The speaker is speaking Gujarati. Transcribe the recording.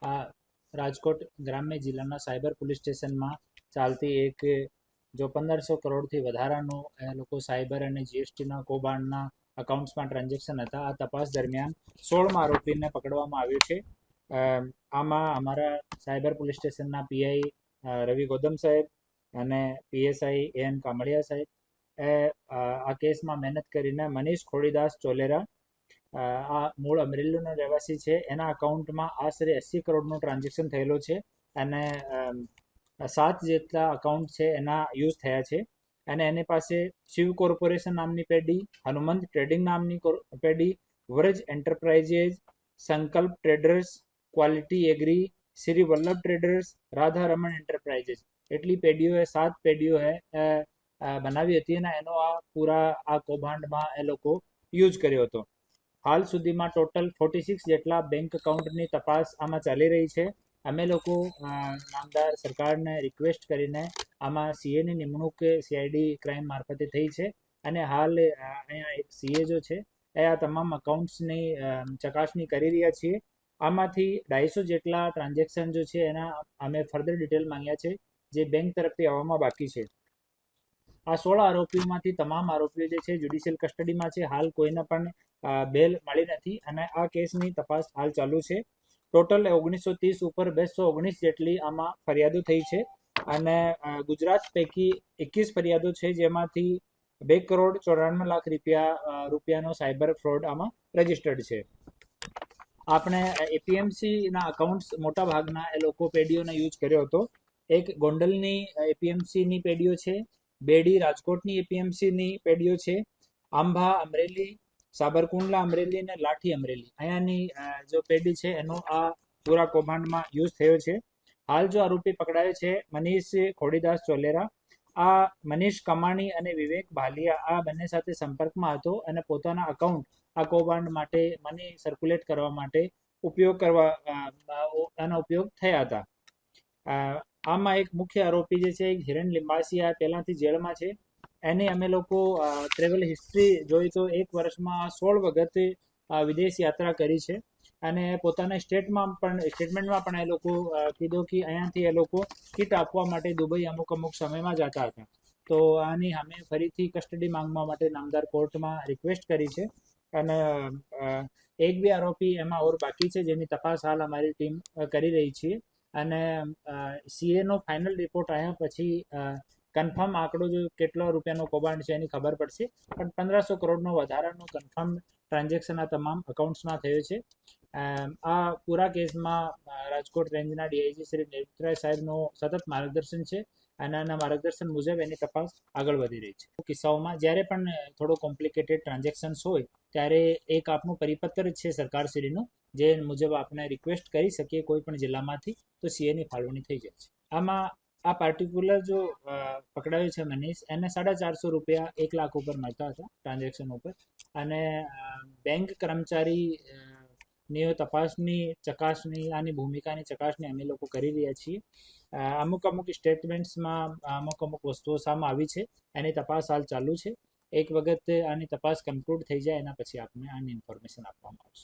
આ રાજકોટ ગ્રામ્ય જિલ્લાના સાયબર પોલીસ સ્ટેશનમાં ચાલતી એક જો 1500 કરોડથી વધારાનું એ લોકો સાયબર અને જીએસટીના કૌભાંડના અકાઉન્ટ્સમાં ટ્રાન્ઝેક્શન હતા. આ તપાસ દરમિયાન 16 આરોપીને પકડવામાં આવ્યો છે. આમાં અમારા સાયબર પોલીસ સ્ટેશનના પીઆઈ રવિ ગૌતમ સાહેબ અને પીએસઆઈ એન કામળિયા સાહેબ આ કેસમાં મહેનત કરીને મનીષ ખોડીદાસ ચોલેરા આ મૂળ અમરેલીનો રહેવાસી છે. એના અકાઉન્ટમાં આશરે 80 કરોડનું ટ્રાન્ઝેક્શન થયેલો છે અને 7 જેટલા અકાઉન્ટ છે એના યુઝ થયા છે. અને એની પાસે શિવ કોર્પોરેશન નામની પેઢી, હનુમંત ટ્રેડિંગ નામની પેઢી, Vraj enterprises, Sankalp traders, quality agri, Shri Vallabh traders, Radha Raman enterprises એટલી પેઢીઓએ 7 પેઢીઓએ બનાવી હતી અને એનો આ કૌભાંડમાં એ લોકો યુઝ કર્યો હતો. હાલ સુધીમાં ટોટલ 46 જેટલા બેંક એકાઉન્ટની તપાસ આમાં ચાલી રહી છે. અમે લોકો નામદાર સરકારને રિક્વેસ્ટ કરીને આમાં સીએની નિમણૂક સીઆઈડી ક્રાઇમ મારફતે થઈ છે અને હાલ અહીંયા એક સીએ જો છે એ આ તમામ અકાઉન્ટ્સની ચકાસણી કરી રહ્યા છીએ. આમાંથી 250 જેટલા ટ્રાન્ઝેક્શન જો છે એના અમે ફર્ધર ડિટેલ માંગ્યા છે જે બેંક તરફથી આવવામાં બાકી છે. આ 16 આરોપીઓમાંથી તમામ આરોપીઓ જે છે જ્યુડિશિયલ કસ્ટડીમાં છે. હાલ કોઈને પણ બેલ મળી નથી અને આ કેસની તપાસ હાલ ચાલુ છે. ટોટલ 1930 ઉપર 219 જેટલી આમાં ફરિયાદો થઈ છે અને ગુજરાત પૈકી 21 ફરિયાદો છે જેમાંથી 2,94,00,000 રૂપિયાનો સાયબર ફ્રોડ આમાં રજીસ્ટર્ડ છે. આપણે એપીએમસીના અકાઉન્ટ્સ મોટા ભાગના એ લોકો પેઢીઓને યુઝ કર્યો હતો. એક ગોંડલની એપીએમસીની પેઢીઓ છે, બેડી રાજકોટની એપીએમસીની પેઢીઓ છે, આંબા અમરેલી, સાબરકુંડલા અમરેલી અને લાઠી અમરેલી અહીંયાની જો પેઢી છે એનો આ પૂરા કૌભાંડમાં યુઝ થયો છે. હાલ જો આરોપી પકડાયો છે મનીષ ખોડીદાસ ચોલેરા. આ મનીષ કમાણી અને વિવેક ભાલિયા આ બંને સાથે સંપર્કમાં હતો અને પોતાના અકાઉન્ટ આ કૌભાંડ માટે મની સર્ક્યુલેટ કરવા માટે એનો ઉપયોગ થયા હતા. આમાં એક મુખ્ય આરોપી જે છે હિરણ લિંબાસિયા પહેલાંથી જેલમાં છે. એની અમે લોકો ટ્રેવલ હિસ્ટ્રી જોઈ તો 1 વર્ષમાં 16 વખત વિદેશ યાત્રા કરી છે અને પોતાના સ્ટેટમેન્ટમાં પણ એ લોકો કીધું કે અહીંયાથી એ લોકો કિટ આપવા માટે દુબઈ અમુક સમયમાં જતા હતા. તો આની અમે ફરીથી કસ્ટડી માંગવા માટે નામદાર કોર્ટમાં રિક્વેસ્ટ કરી છે અને 1-2 આરોપી એમાં ઓર બાકી છે જેની તપાસ હાલ અમારી ટીમ કરી રહી છે અને સીએનો ફાઇનલ રિપોર્ટ આવ્યા પછી કન્ફર્મ આંકડો જો કેટલો રૂપિયાનો કૌભાંડ છે એની ખબર પડશે. પણ 1500 કરોડનો વધારાનો કન્ફર્મ ટ્રાન્ઝેક્શન આ તમામ અકાઉન્ટ્સમાં થયો છે. આ પૂરા કેસમાં રાજકોટ રેન્જના ડીઆઈજી શ્રી નેત્રાય સાહેબનો સતત માર્ગદર્શન છે અને આના માર્ગદર્શન મુજબ એની તપાસ આગળ વધી રહી છે. કિસ્સાઓમાં જ્યારે પણ થોડો કોમ્પ્લિકેટેડ ટ્રાન્ઝેક્શન્સ હોય ત્યારે એક આપનું પરિપત્ર જ છે સરકારશ્રીનું જે મુજબ આપણે રિક્વેસ્ટ કરી શકીએ કોઈ પણ જિલ્લામાંથી તો સીએની ફાળવણી થઈ જાય છે. આમાં આ પાર્ટિક્યુલર જો પકડાયો છે મનીષ એને 450 રૂપિયા 1 લાખ ઉપર મળતા હતા ટ્રાન્ઝેક્શન ઉપર અને બેંક કર્મચારીની તપાસની ચકાસણી આની ભૂમિકાની ચકાસણી અમે લોકો કરી રહ્યા છીએ. અમુક સ્ટેટમેન્ટ્સમાં અમુક વસ્તુઓ સામે આવી છે એની તપાસ હાલ ચાલુ છે. એક વખત આની તપાસ કન્ક્લુડ થઈ જાય એના પછી આપણે આની ઇન્ફોર્મેશન આપવામાં આવશે.